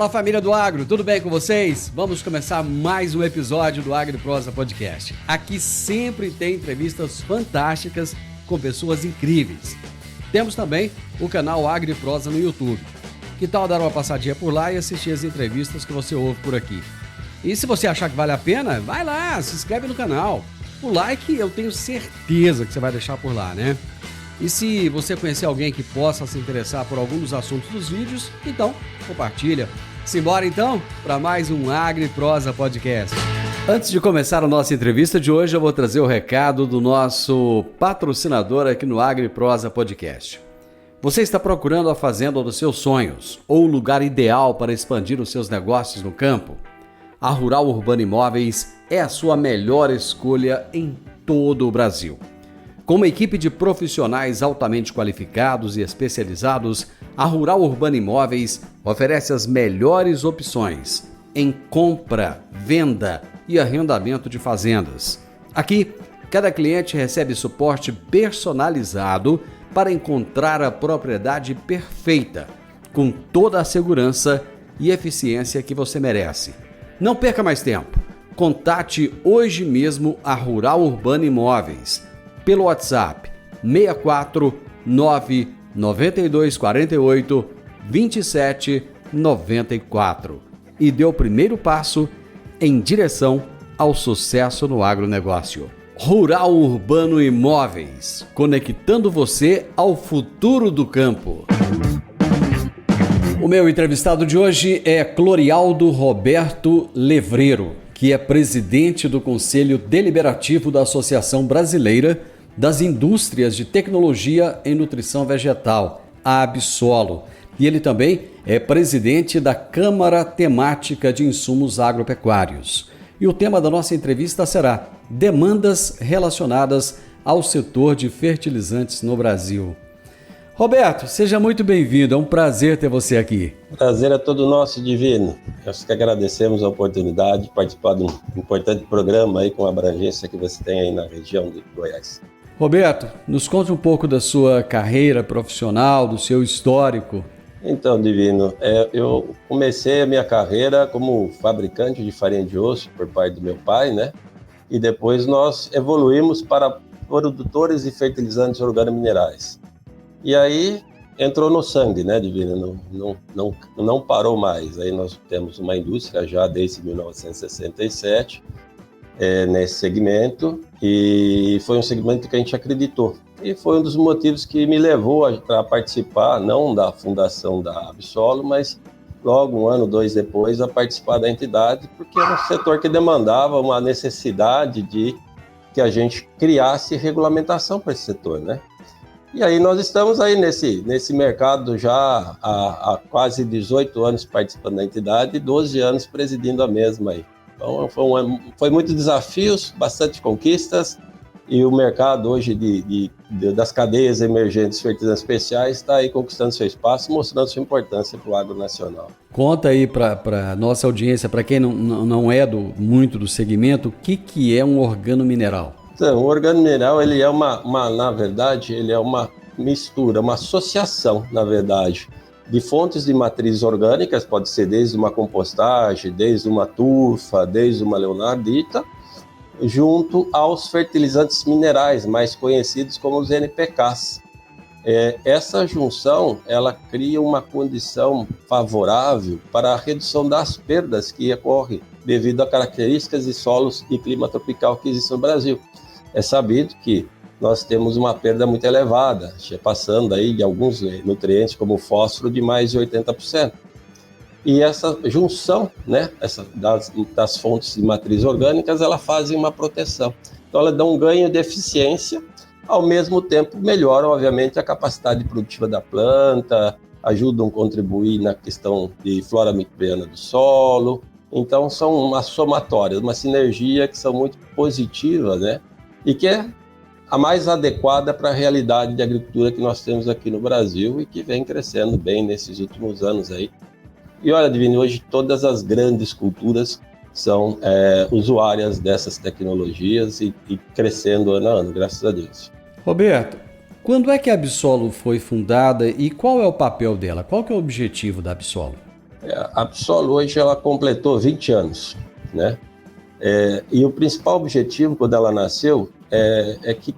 Fala, família do Agro, tudo bem com vocês? Vamos começar mais um episódio do AgriProsa Podcast. Aqui sempre tem entrevistas fantásticas com pessoas incríveis. Temos também o canal AgriProsa no YouTube. Que tal dar uma passadinha por lá e assistir as entrevistas que você ouve por aqui? E se você achar que vale a pena, vai lá, se inscreve no canal. O like eu tenho certeza que você vai deixar por lá, né? E se você conhecer alguém que possa se interessar por algum dos assuntos dos vídeos, então compartilha. Simbora então para mais um AgriProsa Podcast. Antes de começar a nossa entrevista de hoje, eu vou trazer o recado do nosso patrocinador aqui no AgriProsa Podcast. Você está procurando a fazenda dos seus sonhos ou o lugar ideal para expandir os seus negócios no campo? A Rural Urbano Imóveis é a sua melhor escolha em todo o Brasil. Com uma equipe de profissionais altamente qualificados e especializados, a Rural Urbano Imóveis oferece as melhores opções em compra, venda e arrendamento de fazendas. Aqui, cada cliente recebe suporte personalizado para encontrar a propriedade perfeita, com toda a segurança e eficiência que você merece. Não perca mais tempo. Contate hoje mesmo a Rural Urbano Imóveis pelo WhatsApp 64 992 48 27 94 e dê o primeiro passo em direção ao sucesso no agronegócio. Rural Urbano Imóveis, conectando você ao futuro do campo. O meu entrevistado de hoje é Clorialdo Roberto Levreiro, que é presidente do Conselho Deliberativo da Associação Brasileira das Indústrias de Tecnologia em Nutrição Vegetal, a Absolo. E ele também é presidente da Câmara Temática de Insumos Agropecuários. E o tema da nossa entrevista será demandas relacionadas ao setor de fertilizantes no Brasil. Roberto, seja muito bem-vindo, é um prazer ter você aqui. Prazer é todo nosso, Divino. Nós que agradecemos a oportunidade de participar de um importante programa aí com a abrangência que você tem aí na região de Goiás. Roberto, nos conte um pouco da sua carreira profissional, do seu histórico. Então, Divino, eu comecei a minha carreira como fabricante de farinha de osso por parte do meu pai, né? E depois nós evoluímos para produtores de fertilizantes organominerais. E aí entrou no sangue, né, Divino? Não parou mais. Aí nós temos uma indústria já desde 1967 nesse segmento, e foi um segmento que a gente acreditou. E foi um dos motivos que me levou a participar, não da fundação da Absolo, mas logo um ano, dois depois, a participar da entidade, porque era um setor que demandava uma necessidade de que a gente criasse regulamentação para esse setor, né? E aí nós estamos aí nesse mercado já há quase 18 anos participando da entidade e 12 anos presidindo a mesma aí. Então foi muitos desafios, bastante conquistas, e o mercado hoje das cadeias emergentes fertilizantes especiais está aí conquistando seu espaço, mostrando sua importância para o agro nacional. Conta aí para a nossa audiência, para quem não é muito do segmento, o que é um organomineral? Então, o organomineral, ele é na verdade, ele é uma mistura, uma associação, na verdade, de fontes de matrizes orgânicas, pode ser desde uma compostagem, desde uma turfa, desde uma leonardita, junto aos fertilizantes minerais, mais conhecidos como os NPKs. Essa junção, ela cria uma condição favorável para a redução das perdas que ocorrem devido a características de solos e clima tropical que existem no Brasil. É sabido que nós temos uma perda muito elevada, passando aí de alguns nutrientes como o fósforo de mais de 80%. E essa junção, né, das fontes de matrizes orgânicas, ela faz uma proteção. Então ela dá um ganho de eficiência, ao mesmo tempo melhora, obviamente, a capacidade produtiva da planta, ajudam a contribuir na questão de flora microbiana do solo. Então são uma somatória, uma sinergia que são muito positivas, né? E que é a mais adequada para a realidade de agricultura que nós temos aqui no Brasil e que vem crescendo bem nesses últimos anos aí. E olha, Divino, hoje todas as grandes culturas são usuárias dessas tecnologias e crescendo ano a ano, graças a Deus. Roberto, quando é que a Absolo foi fundada e qual é o papel dela? Qual que é o objetivo da Absolo? A Absol hoje ela completou 20 anos, né? E o principal objetivo, quando ela nasceu, é que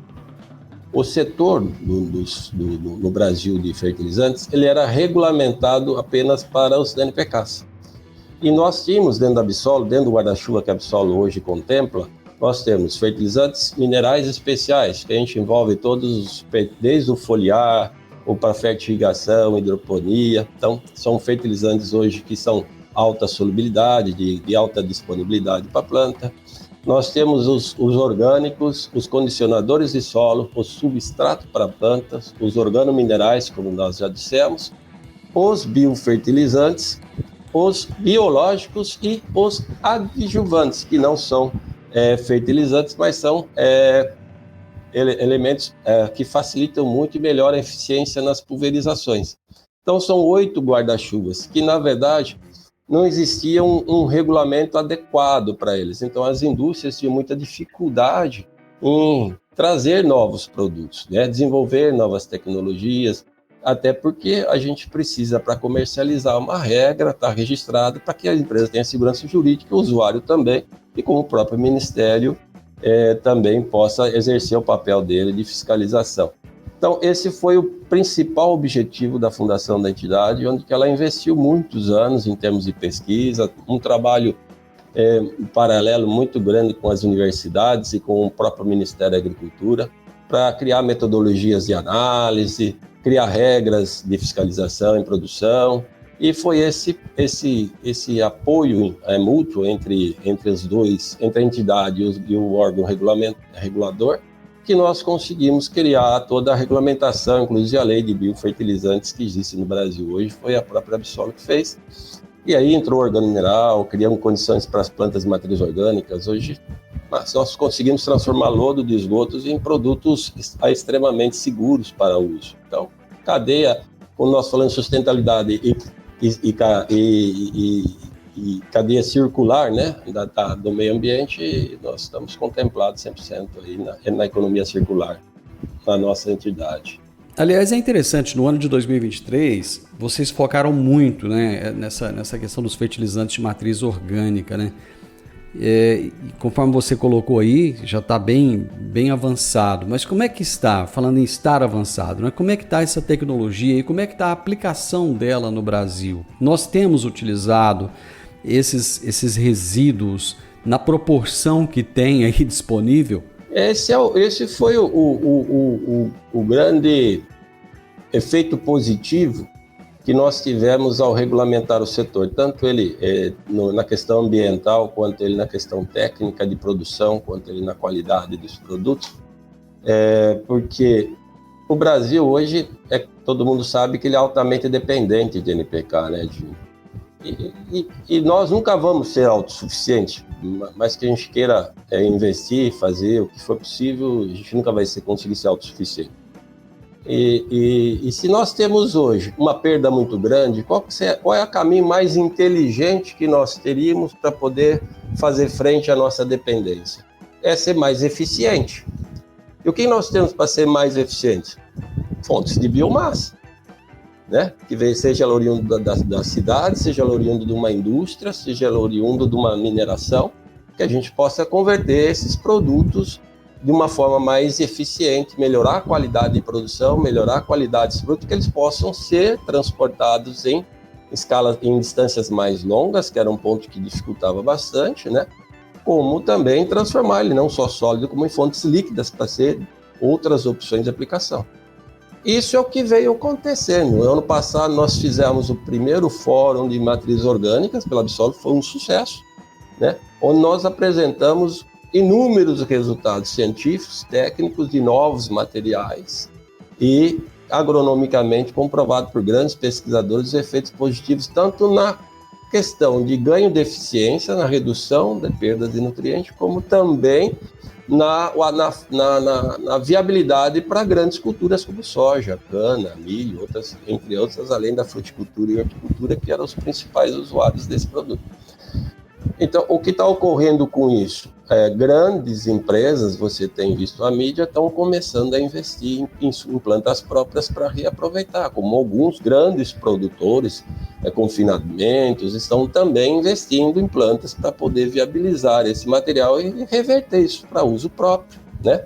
o setor no Brasil de fertilizantes, ele era regulamentado apenas para os NPKs. E nós tínhamos dentro da Absol, dentro do guarda-chuva que a Absol hoje contempla, nós temos fertilizantes minerais especiais, que a gente envolve todos, desde o foliar, ou para fertilização, hidroponia. Então, são fertilizantes hoje que são alta solubilidade, de alta disponibilidade para a planta. Nós temos os orgânicos, os condicionadores de solo, o substrato para plantas, os organominerais, como nós já dissemos, os biofertilizantes, os biológicos e os adjuvantes, que não são fertilizantes, mas são elementos que facilitam muito e melhoram a eficiência nas pulverizações. Então, são 8 guarda-chuvas, que, na verdade, não existia um regulamento adequado para eles. Então, as indústrias tinham muita dificuldade em trazer novos produtos, né? Desenvolver novas tecnologias, até porque a gente precisa, para comercializar uma regra, estar registrado para que a empresa tenha segurança jurídica, o usuário também, e como o próprio Ministério também possa exercer o papel dele de fiscalização. Então, esse foi o principal objetivo da fundação da entidade, onde ela investiu muitos anos em termos de pesquisa, um trabalho paralelo muito grande com as universidades e com o próprio Ministério da Agricultura, para criar metodologias de análise, criar regras de fiscalização em produção, e foi esse apoio mútuo entre os dois, entre a entidade e o órgão regulador, que nós conseguimos criar toda a regulamentação, inclusive a lei de biofertilizantes que existe no Brasil hoje, foi a própria Absol que fez. E aí entrou o organomineral, criamos condições para as plantas de matriz orgânicas. Hoje nós conseguimos transformar lodo de esgotos em produtos extremamente seguros para o uso. Então, cadeia, quando nós falamos de sustentabilidade e cadeia circular, né, do meio ambiente, nós estamos contemplados 100% aí na economia circular, na nossa entidade. Aliás, é interessante, no ano de 2023, vocês focaram muito, né, nessa questão dos fertilizantes de matriz orgânica, né? E conforme você colocou aí, já está bem avançado. Mas como é que está, falando em estar avançado, né? Como é que está essa tecnologia e como é que está a aplicação dela no Brasil? Nós temos utilizado esses resíduos na proporção que tem aí disponível? Esse foi o grande efeito positivo que nós tivemos ao regulamentar o setor, tanto ele na questão ambiental, quanto ele na questão técnica de produção, quanto ele na qualidade dos produtos, porque o Brasil hoje, todo mundo sabe que ele é altamente dependente de NPK, né, e nós nunca vamos ser autossuficientes, mas que a gente queira investir, fazer o que for possível, a gente nunca vai conseguir ser autossuficiente. E se nós temos hoje uma perda muito grande, qual é o caminho mais inteligente que nós teríamos para poder fazer frente à nossa dependência? É ser mais eficiente. E o que nós temos para ser mais eficientes? Fontes de biomassa, né? Que seja ela oriundo da cidade, seja ela oriundo de uma indústria, seja ela oriundo de uma mineração, que a gente possa converter esses produtos de uma forma mais eficiente, melhorar a qualidade de produção, melhorar a qualidade dos produtos, que eles possam ser transportados em distâncias mais longas, que era um ponto que dificultava bastante, né? Como também transformar ele não só sólido, como em fontes líquidas, para ser outras opções de aplicação. Isso é o que veio acontecendo. No ano passado, nós fizemos o primeiro fórum de matrizes orgânicas pela Absol, foi um sucesso, né? Onde nós apresentamos inúmeros resultados científicos, técnicos de novos materiais e agronomicamente comprovado por grandes pesquisadores os efeitos positivos tanto na questão de ganho de eficiência, na redução da perda de nutrientes, como também na viabilidade para grandes culturas como soja, cana, milho, entre outras, além da fruticultura e horticultura, que eram os principais usuários desse produto. Então, o que está ocorrendo com isso? grandes empresas, você tem visto a mídia, estão começando a investir em plantas próprias para reaproveitar, como alguns grandes produtores confinamentos estão também investindo em plantas para poder viabilizar esse material e reverter isso para uso próprio, né?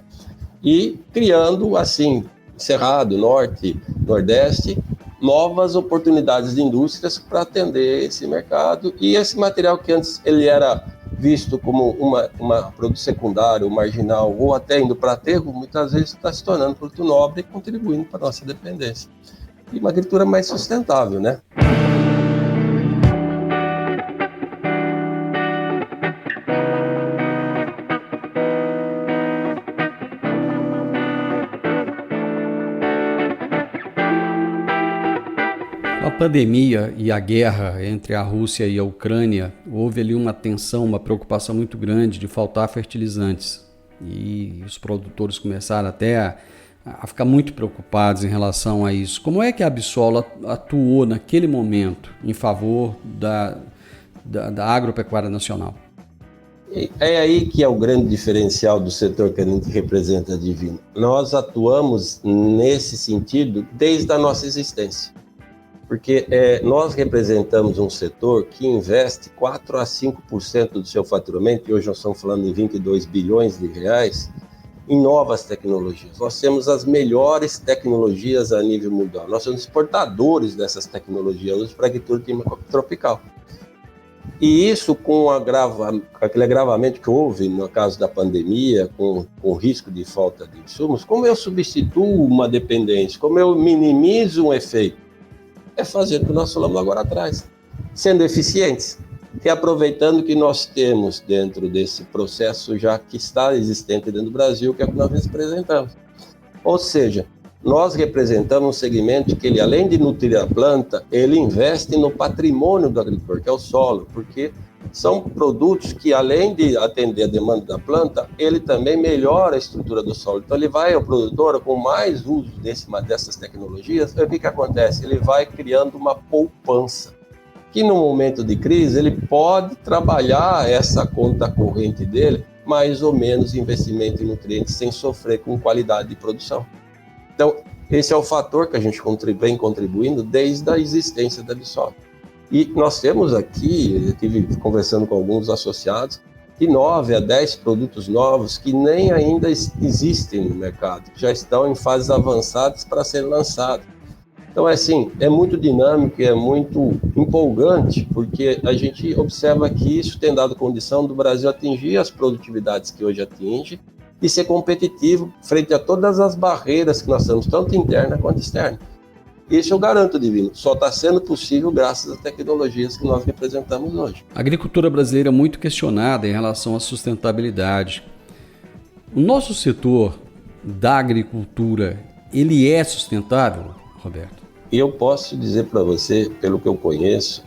E criando, assim, Cerrado, Norte, Nordeste, novas oportunidades de indústrias para atender esse mercado. E esse material que antes ele era visto como uma produto secundário, marginal ou até indo para aterro, muitas vezes está se tornando produto nobre e contribuindo para a nossa dependência. E uma agricultura mais sustentável, né? A pandemia e a guerra entre a Rússia e a Ucrânia, houve ali uma tensão, uma preocupação muito grande de faltar fertilizantes. E os produtores começaram até a ficar muito preocupados em relação a isso. Como é que a Absol atuou naquele momento em favor da agropecuária nacional? É aí que é o grande diferencial do setor que a gente representa, Divino. Nós atuamos nesse sentido desde a nossa existência. Porque nós representamos um setor que investe 4 a 5% do seu faturamento, e hoje nós estamos falando de 22 bilhões de reais, em novas tecnologias. Nós temos as melhores tecnologias a nível mundial. Nós somos exportadores dessas tecnologias para a agricultura tropical. E isso com aquele agravamento que houve no caso da pandemia, com o risco de falta de insumos, como eu substituo uma dependência, como eu minimizo um efeito? É fazer o que nós falamos agora atrás, sendo eficientes, reaproveitando o que nós temos dentro desse processo já que está existente dentro do Brasil, que é o que nós representamos. Ou seja, nós representamos um segmento que ele, além de nutrir a planta, ele investe no patrimônio do agricultor, que é o solo, porque são produtos que, além de atender a demanda da planta, ele também melhora a estrutura do solo. Então, ele vai ao produtor com mais uso dessas tecnologias. O que acontece? Ele vai criando uma poupança, que no momento de crise, ele pode trabalhar essa conta corrente dele, mais ou menos investimento em nutrientes, sem sofrer com qualidade de produção. Então, esse é o fator que a gente vem contribuindo desde a existência da Absol. E nós temos aqui, eu estive conversando com alguns associados, de 9 a 10 produtos novos que nem ainda existem no mercado, que já estão em fases avançadas para serem lançados. Então, é muito dinâmico e é muito empolgante, porque a gente observa que isso tem dado condição do Brasil atingir as produtividades que hoje atinge e ser competitivo frente a todas as barreiras que nós temos, tanto interna quanto externa. Isso eu garanto, Divino, só está sendo possível graças às tecnologias que nós representamos hoje. A agricultura brasileira é muito questionada em relação à sustentabilidade. O nosso setor da agricultura, ele é sustentável, Roberto? Eu posso dizer para você, pelo que eu conheço,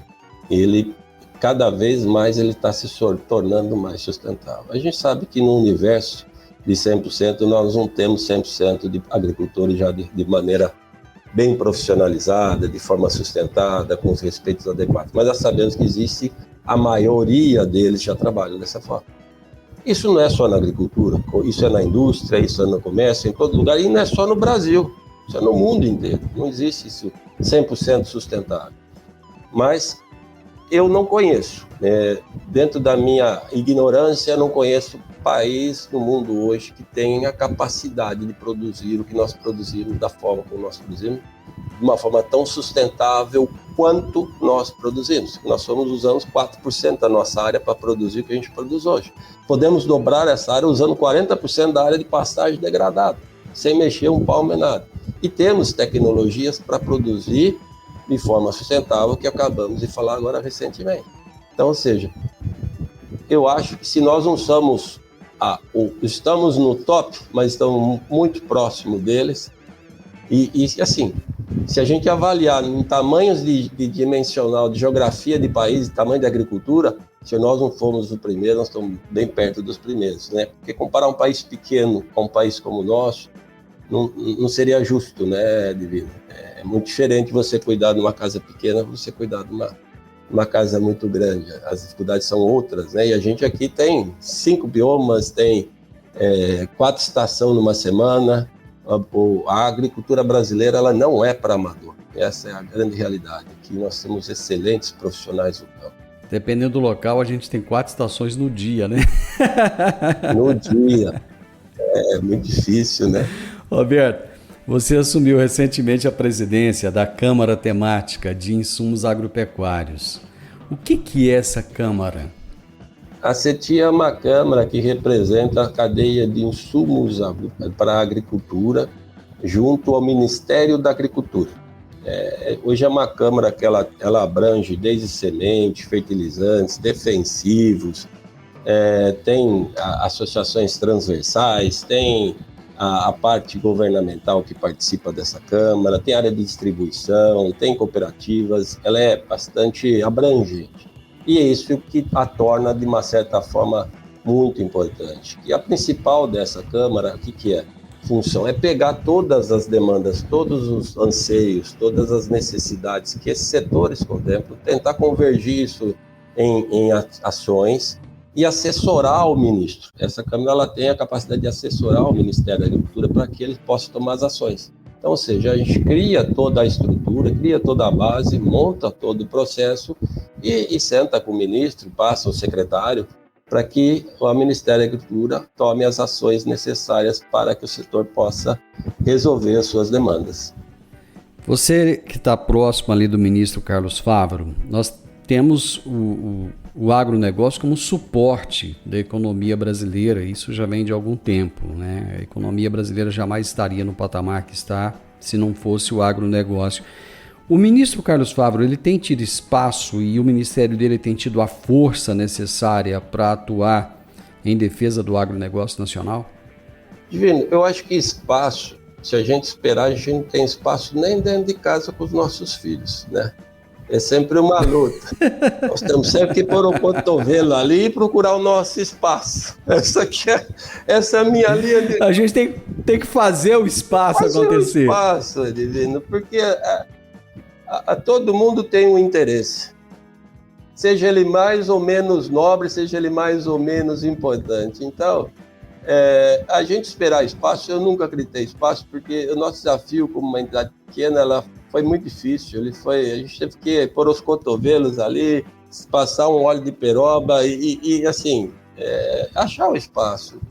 ele cada vez mais ele está se tornando mais sustentável. A gente sabe que no universo de 100% nós não temos 100% de agricultores já de maneira bem profissionalizada, de forma sustentada, com os respeitos adequados. Mas nós sabemos que existe, a maioria deles já trabalham dessa forma. Isso não é só na agricultura, isso é na indústria, isso é no comércio, em todo lugar, e não é só no Brasil, isso é no mundo inteiro. Não existe isso 100% sustentável. Mas eu não conheço, dentro da minha ignorância, não conheço país no mundo hoje que tenha a capacidade de produzir o que nós produzimos, da forma como nós produzimos, de uma forma tão sustentável quanto nós produzimos. Nós usamos 4% da nossa área para produzir o que a gente produz hoje. Podemos dobrar essa área usando 40% da área de pastagem degradada, sem mexer um palmo em nada. E temos tecnologias para produzir de forma sustentável, que acabamos de falar agora recentemente. Então, ou seja, eu acho que se nós não somos estamos no top, mas estamos muito próximo deles. E assim, se a gente avaliar em tamanhos de dimensional, de geografia de país, tamanho de agricultura, se nós não formos o primeiro, nós estamos bem perto dos primeiros, né? Porque comparar um país pequeno com um país como o nosso, não seria justo, né, Divino? É muito diferente você cuidar de uma casa pequena, você cuidar de uma casa muito grande, as dificuldades são outras, né? E a gente aqui tem 5 biomas, tem 4 estações numa semana. A agricultura brasileira ela não é para amador, essa é a grande realidade, que nós temos excelentes profissionais no campo. Dependendo do local, a gente tem 4 estações no dia, né? No dia, é muito difícil, né? Roberto, você assumiu recentemente a presidência da Câmara Temática de Insumos Agropecuários. O que é essa Câmara? A CETIA é uma Câmara que representa a cadeia de insumos para a agricultura junto ao Ministério da Agricultura. Hoje é uma Câmara que ela abrange desde semente, fertilizantes, defensivos, tem associações transversais, tem a parte governamental que participa dessa Câmara, tem área de distribuição, tem cooperativas, ela é bastante abrangente. E é isso que a torna, de uma certa forma, muito importante. E a principal dessa Câmara, o que é? Função é pegar todas as demandas, todos os anseios, todas as necessidades que esses setores contemplam, tentar convergir isso em ações e assessorar o ministro. Essa Câmara ela tem a capacidade de assessorar o Ministério da Agricultura para que ele possa tomar as ações. Então, ou seja, a gente cria toda a estrutura, cria toda a base, monta todo o processo e senta com o ministro, passa o secretário, para que o Ministério da Agricultura tome as ações necessárias para que o setor possa resolver as suas demandas. Você que está próximo ali do ministro Carlos Fávaro, nós temos o agronegócio como suporte da economia brasileira, isso já vem de algum tempo, né? A economia brasileira jamais estaria no patamar que está se não fosse o agronegócio. O ministro Carlos Fávaro, ele tem tido espaço e o ministério dele tem tido a força necessária para atuar em defesa do agronegócio nacional? Divino, eu acho que espaço, se a gente esperar, a gente não tem espaço nem dentro de casa com os nossos filhos, né? É sempre uma luta. Nós temos sempre que pôr o cotovelo ali e procurar o nosso espaço. Essa é a minha linha de... A gente tem que fazer o espaço acontecer. O espaço, Divino, porque todo mundo tem um interesse. Seja ele mais ou menos nobre, seja ele mais ou menos importante. Então, a gente esperar espaço, eu nunca acreditei espaço, porque o nosso desafio como uma entidade pequena, ela foi muito difícil. A gente teve que pôr os cotovelos ali, passar um óleo de peroba e assim, achar o espaço.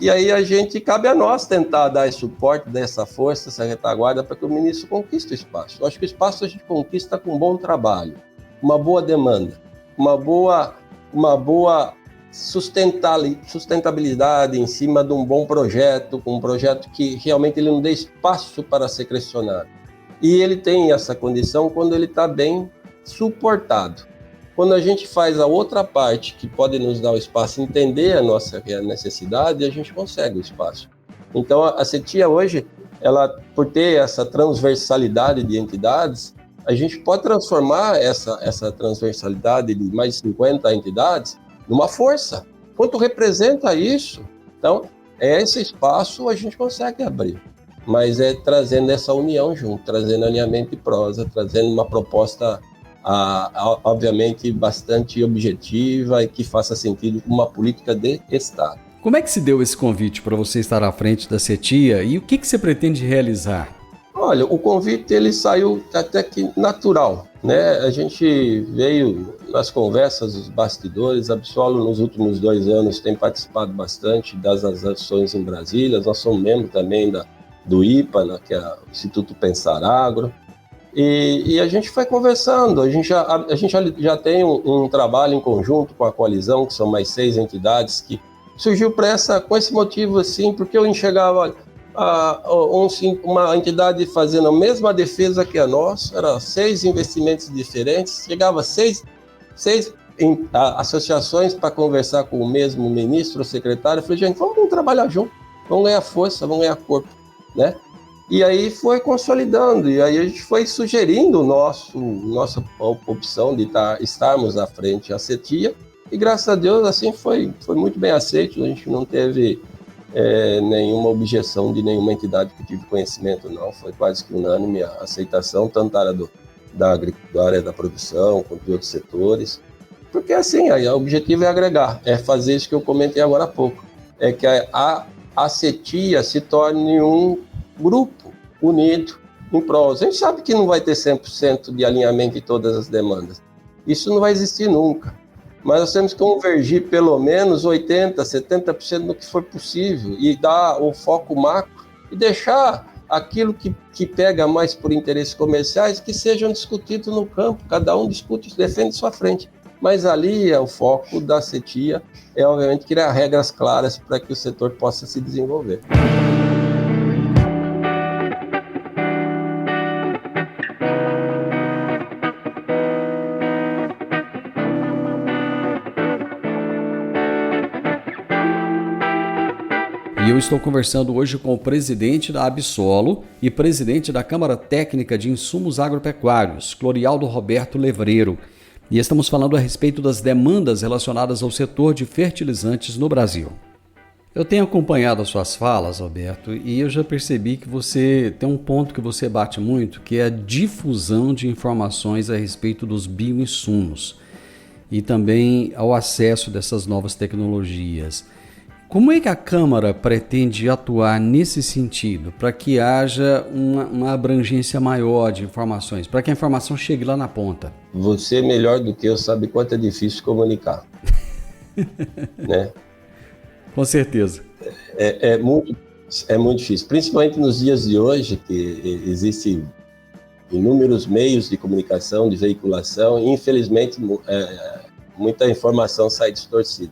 E aí cabe a nós tentar dar esse suporte, dar essa força, essa retaguarda para que o ministro conquiste o espaço. Eu acho que o espaço a gente conquista com um bom trabalho, uma boa demanda, uma boa sustentabilidade em cima de um bom projeto, um projeto que realmente ele não dê espaço para ser questionado. E ele tem essa condição quando ele está bem suportado. Quando a gente faz a outra parte, que pode nos dar o espaço, entender a nossa necessidade, a gente consegue o espaço. Então, a CETIA hoje, ela, por ter essa transversalidade de entidades, a gente pode transformar essa transversalidade de mais de 50 entidades numa força. Quanto representa isso? Então, esse espaço a gente consegue abrir. Mas trazendo essa união junto, trazendo alinhamento e prosa, trazendo uma proposta, obviamente, bastante objetiva e que faça sentido com uma política de Estado. Como é que se deu esse convite para você estar à frente da CETIA e o que você pretende realizar? Olha, o convite ele saiu até que natural, né? A gente veio nas conversas, os bastidores, a Absolo nos últimos 2 anos tem participado bastante das ações em Brasília, nós somos membros também do IPA, que é o Instituto Pensar Agro, e a gente foi conversando, a gente já tem um trabalho em conjunto com a coalizão, que são mais 6 entidades, que surgiu com esse motivo, assim, porque eu enxergava uma entidade fazendo a mesma defesa que a nossa, eram 6 investimentos diferentes, chegava 6 associações para conversar com o mesmo ministro ou secretário. Eu falei, gente, vamos trabalhar junto, vamos ganhar força, vamos ganhar corpo, né? E aí foi consolidando, e aí a gente foi sugerindo nossa opção de estarmos à frente da CETIA, e graças a Deus assim foi muito bem aceito. A gente não teve nenhuma objeção de nenhuma entidade que tive conhecimento, não, foi quase que unânime a aceitação, tanto da área da área da produção, quanto de outros setores, porque assim, o objetivo é agregar, é fazer isso que eu comentei agora há pouco, é que a CETIA se torne um grupo unido em prol. A gente sabe que não vai ter 100% de alinhamento em todas as demandas, isso não vai existir nunca, mas nós temos que convergir pelo menos 80%, 70% no que for possível e dar o foco macro e deixar aquilo que pega mais por interesses comerciais que sejam discutidos no campo, cada um discute, defende sua frente. Mas ali o foco da CETIA é, obviamente, criar regras claras para que o setor possa se desenvolver. E eu estou conversando hoje com o presidente da Absolo e presidente da Câmara Técnica de Insumos Agropecuários, Clorialdo Roberto Levreiro. E estamos falando a respeito das demandas relacionadas ao setor de fertilizantes no Brasil. Eu tenho acompanhado as suas falas, Roberto, e eu já percebi que você tem um ponto que você bate muito, que é a difusão de informações a respeito dos bioinsumos e também ao acesso dessas novas tecnologias. Como é que a Câmara pretende atuar nesse sentido, para que haja uma abrangência maior de informações, para que a informação chegue lá na ponta? Você, melhor do que eu, sabe quanto é difícil comunicar. Né? Com certeza. É muito difícil, principalmente nos dias de hoje, que existem inúmeros meios de comunicação, de veiculação, e infelizmente muita informação sai distorcida.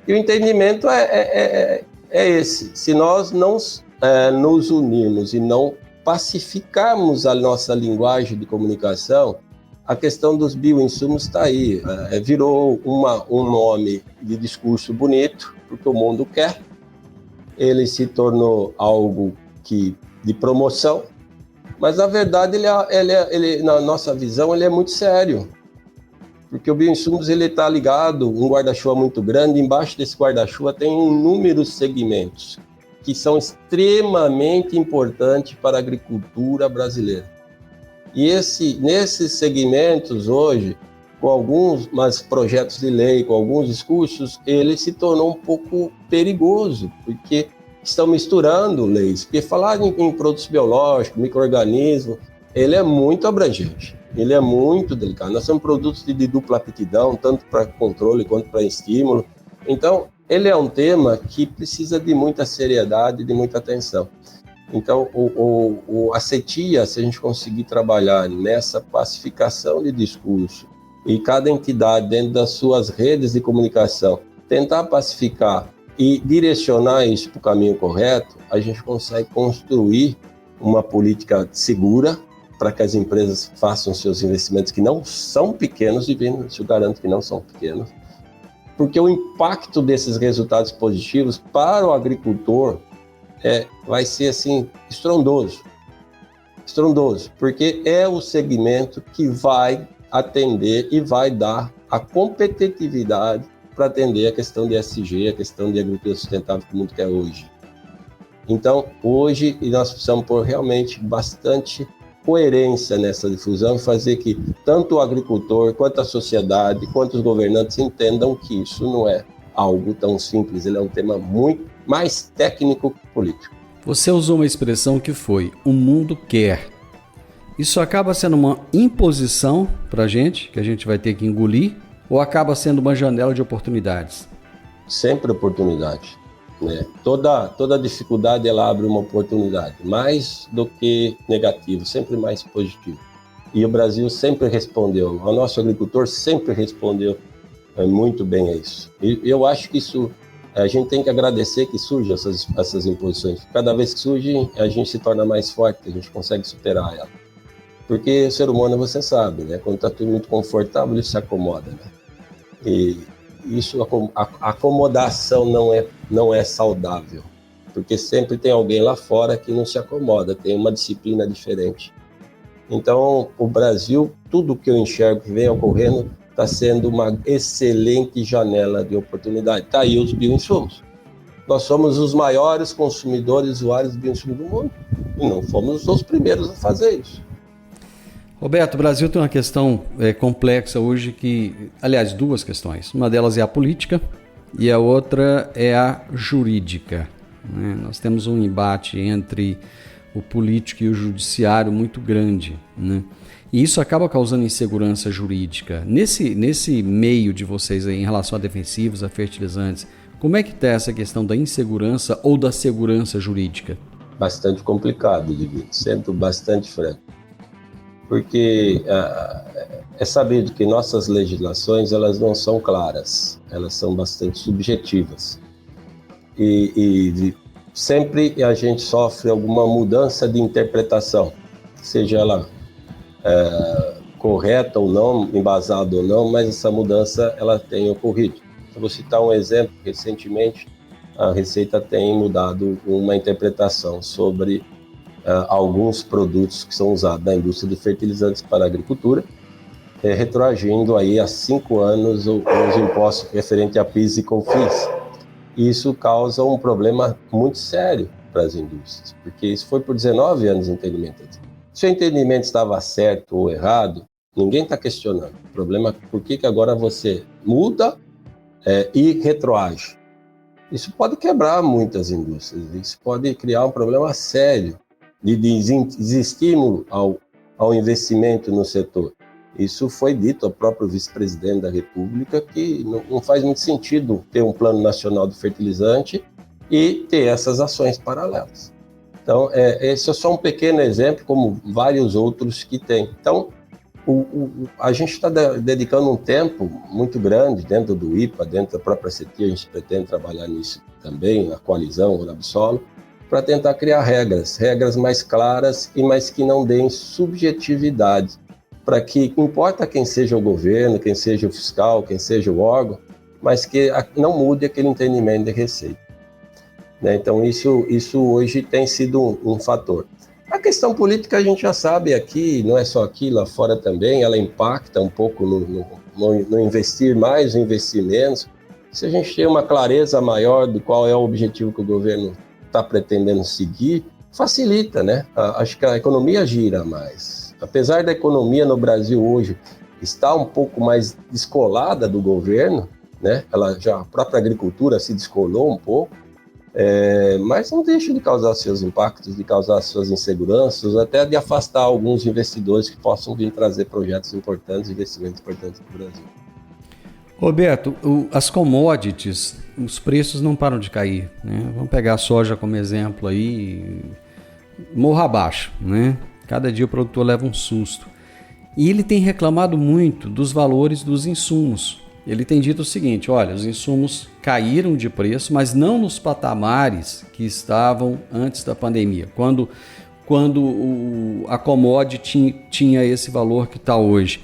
E o entendimento é esse. Se nós não nos unirmos e não pacificarmos a nossa linguagem de comunicação, a questão dos bioinsumos está aí. Virou um nome de discurso bonito, porque o mundo quer. Ele se tornou algo de promoção, mas na verdade ele, na nossa visão, ele é muito sério. Porque o bioinsumos está ligado, um guarda-chuva muito grande, embaixo desse guarda-chuva tem inúmeros segmentos que são extremamente importantes para a agricultura brasileira. E nesses segmentos hoje, com alguns projetos de lei, com alguns discursos, ele se tornou um pouco perigoso, porque estão misturando leis. Porque falar em produtos biológicos, micro-organismos, ele é muito abrangente. Ele é muito delicado. Nós temos produtos de dupla aptidão, tanto para controle quanto para estímulo. Então, ele é um tema que precisa de muita seriedade, de muita atenção. Então, a CETIA, se a gente conseguir trabalhar nessa pacificação de discurso e cada entidade, dentro das suas redes de comunicação, tentar pacificar e direcionar isso para o caminho correto, a gente consegue construir uma política segura, para que as empresas façam seus investimentos, que não são pequenos, e eu garanto que não são pequenos, porque o impacto desses resultados positivos para o agricultor vai ser assim, estrondoso, porque é o segmento que vai atender e vai dar a competitividade para atender a questão de ESG, a questão de agricultura sustentável que o mundo quer hoje. Então, hoje, nós precisamos pôr realmente bastante coerência nessa difusão e fazer que tanto o agricultor, quanto a sociedade, quanto os governantes entendam que isso não é algo tão simples, ele é um tema muito mais técnico que político. Você usou uma expressão que foi, o mundo quer. Isso acaba sendo uma imposição para a gente, que a gente vai ter que engolir, ou acaba sendo uma janela de oportunidades? Sempre oportunidade. Né? Toda dificuldade ela abre uma oportunidade, mais do que negativo, sempre mais positivo. E o Brasil sempre respondeu, o nosso agricultor sempre respondeu muito bem a isso. E eu acho que isso, a gente tem que agradecer que surjam essas imposições. Cada vez que surgem, a gente se torna mais forte, a gente consegue superar ela. Porque o ser humano, você sabe, né? Quando está tudo muito confortável, ele se acomoda. Né? E isso, a acomodação não é saudável, porque sempre tem alguém lá fora que não se acomoda, tem uma disciplina diferente. Então, o Brasil, tudo que eu enxergo que vem ocorrendo, está sendo uma excelente janela de oportunidade. Está aí os bioinsumos. Nós somos os maiores consumidores e usuários de bioinsumos do mundo, e não fomos os primeiros a fazer isso. Roberto, o Brasil tem uma questão complexa hoje aliás, duas questões. Uma delas é a política e a outra é a jurídica, né? Nós temos um embate entre o político e o judiciário muito grande, né? E isso acaba causando insegurança jurídica. Nesse meio de vocês aí, em relação a defensivos, a fertilizantes, como é que está essa questão da insegurança ou da segurança jurídica? Bastante complicado, Divino, sendo bastante franco. Porque é sabido que nossas legislações elas não são claras, elas são bastante subjetivas. E sempre a gente sofre alguma mudança de interpretação, seja ela correta ou não, embasada ou não, mas essa mudança ela tem ocorrido. Eu vou citar um exemplo. Recentemente, a Receita tem mudado uma interpretação sobre alguns produtos que são usados na indústria de fertilizantes para a agricultura, retroagindo aí a 5 anos os impostos referentes a PIS e COFINS. Isso causa um problema muito sério para as indústrias, porque isso foi por 19 anos de entendimento. Se o entendimento estava certo ou errado, ninguém está questionando. O problema é por que agora você muda e retroage. Isso pode quebrar muitas indústrias, isso pode criar um problema sério de desestímulo ao investimento no setor. Isso foi dito ao próprio vice-presidente da República, que não faz muito sentido ter um plano nacional de fertilizante e ter essas ações paralelas. Então, esse é só um pequeno exemplo, como vários outros que tem. Então, a gente está dedicando um tempo muito grande dentro do IPA, dentro da própria CETI, a gente pretende trabalhar nisso também, a coalizão, o Labsolo, para tentar criar regras mais claras e mais que não deem subjetividade, para que, não importa quem seja o governo, quem seja o fiscal, quem seja o órgão, mas que não mude aquele entendimento de receita. Né? Então, isso hoje tem sido um fator. A questão política a gente já sabe aqui, não é só aqui, lá fora também, ela impacta um pouco no investir mais, no investir menos. Se a gente tem uma clareza maior do qual é o objetivo que o governo está pretendendo seguir, facilita, né? Acho que a economia gira mais. Apesar da economia no Brasil hoje estar um pouco mais descolada do governo, né? A própria agricultura se descolou um pouco, mas não deixa de causar seus impactos, de causar suas inseguranças, até de afastar alguns investidores que possam vir trazer projetos importantes, investimentos importantes para o Brasil. Roberto, as commodities, os preços não param de cair, né? Vamos pegar a soja como exemplo aí, morra abaixo, né? Cada dia o produtor leva um susto. E ele tem reclamado muito dos valores dos insumos. Ele tem dito o seguinte: olha, os insumos caíram de preço, mas não nos patamares que estavam antes da pandemia, quando a commodity tinha esse valor que está hoje.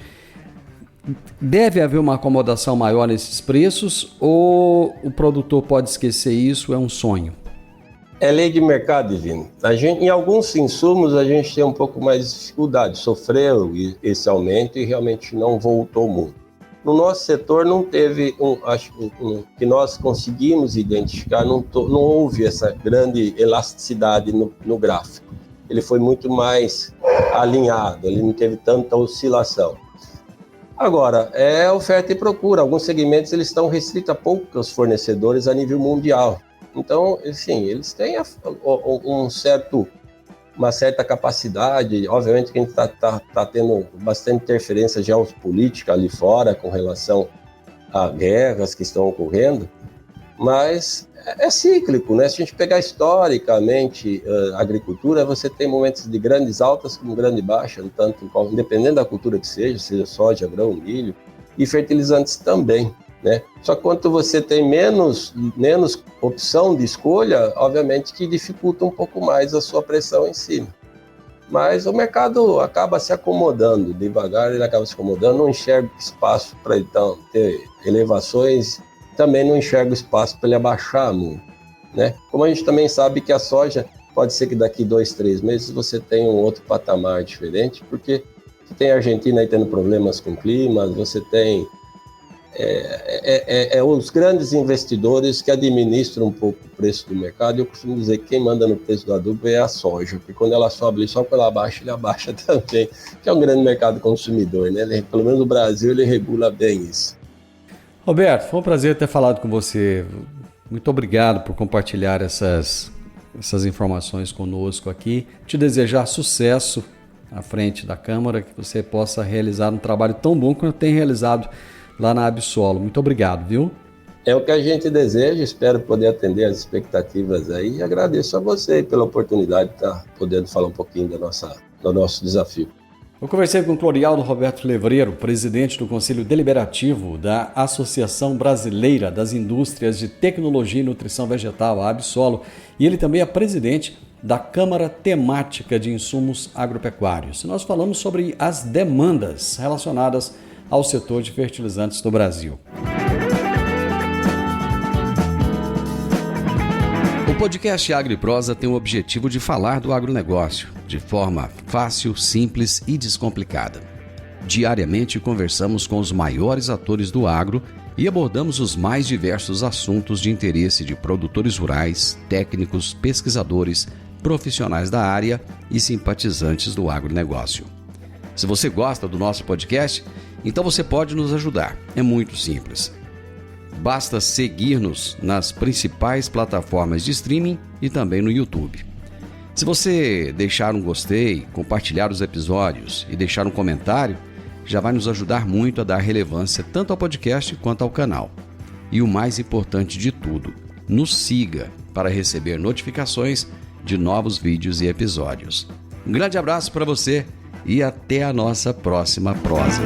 Deve haver uma acomodação maior nesses preços ou o produtor pode esquecer isso, é um sonho? É lei de mercado, Divino. Em alguns insumos a gente tem um pouco mais de dificuldade, sofreu esse aumento e realmente não voltou muito. No nosso setor não teve, que nós conseguimos identificar, não houve essa grande elasticidade no gráfico. Ele foi muito mais alinhado, ele não teve tanta oscilação. Agora, é oferta e procura. Alguns segmentos eles estão restritos a poucos fornecedores a nível mundial. Então, assim, eles têm uma certa capacidade. Obviamente que a gente está tendo bastante interferência geopolítica ali fora com relação a guerras que estão ocorrendo, mas é cíclico, né? Se a gente pegar historicamente a agricultura, você tem momentos de grandes altas como grande baixa, independendo da cultura que seja soja, grão, milho, e fertilizantes também, né? Só que quando você tem menos opção de escolha, obviamente que dificulta um pouco mais a sua pressão em cima. Mas o mercado acaba se acomodando, devagar ele acaba se acomodando, não enxerga espaço para então ter elevações, também não enxerga espaço para ele abaixar muito, né? Como a gente também sabe que a soja, pode ser que daqui 2, 3 meses você tenha um outro patamar diferente, porque você tem a Argentina aí tendo problemas com o clima, você tem os grandes investidores que administram um pouco o preço do mercado. Eu costumo dizer que quem manda no preço do adubo é a soja, porque quando ela sobe, ele sobe, quando ela baixa, ele abaixa também, que é um grande mercado consumidor, né? Pelo menos no Brasil ele regula bem isso. Roberto, foi um prazer ter falado com você. Muito obrigado por compartilhar essas informações conosco aqui. Te desejar sucesso à frente da Câmara, que você possa realizar um trabalho tão bom como tem realizado lá na Absolo. Muito obrigado, viu? É o que a gente deseja, espero poder atender as expectativas aí e agradeço a você pela oportunidade de estar podendo falar um pouquinho do nosso desafio. Eu conversei com o Clorialdo Roberto Levreiro, presidente do Conselho Deliberativo da Associação Brasileira das Indústrias de Tecnologia e Nutrição Vegetal, a Absolo, e ele também é presidente da Câmara Temática de Insumos Agropecuários. Nós falamos sobre as demandas relacionadas ao setor de fertilizantes do Brasil. O podcast Agro e Prosa tem o objetivo de falar do agronegócio de forma fácil, simples e descomplicada. Diariamente conversamos com os maiores atores do agro e abordamos os mais diversos assuntos de interesse de produtores rurais, técnicos, pesquisadores, profissionais da área e simpatizantes do agronegócio. Se você gosta do nosso podcast, então você pode nos ajudar. É muito simples. Basta seguir-nos nas principais plataformas de streaming e também no YouTube. Se você deixar um gostei, compartilhar os episódios e deixar um comentário, já vai nos ajudar muito a dar relevância tanto ao podcast quanto ao canal. E o mais importante de tudo, nos siga para receber notificações de novos vídeos e episódios. Um grande abraço para você e até a nossa próxima prosa.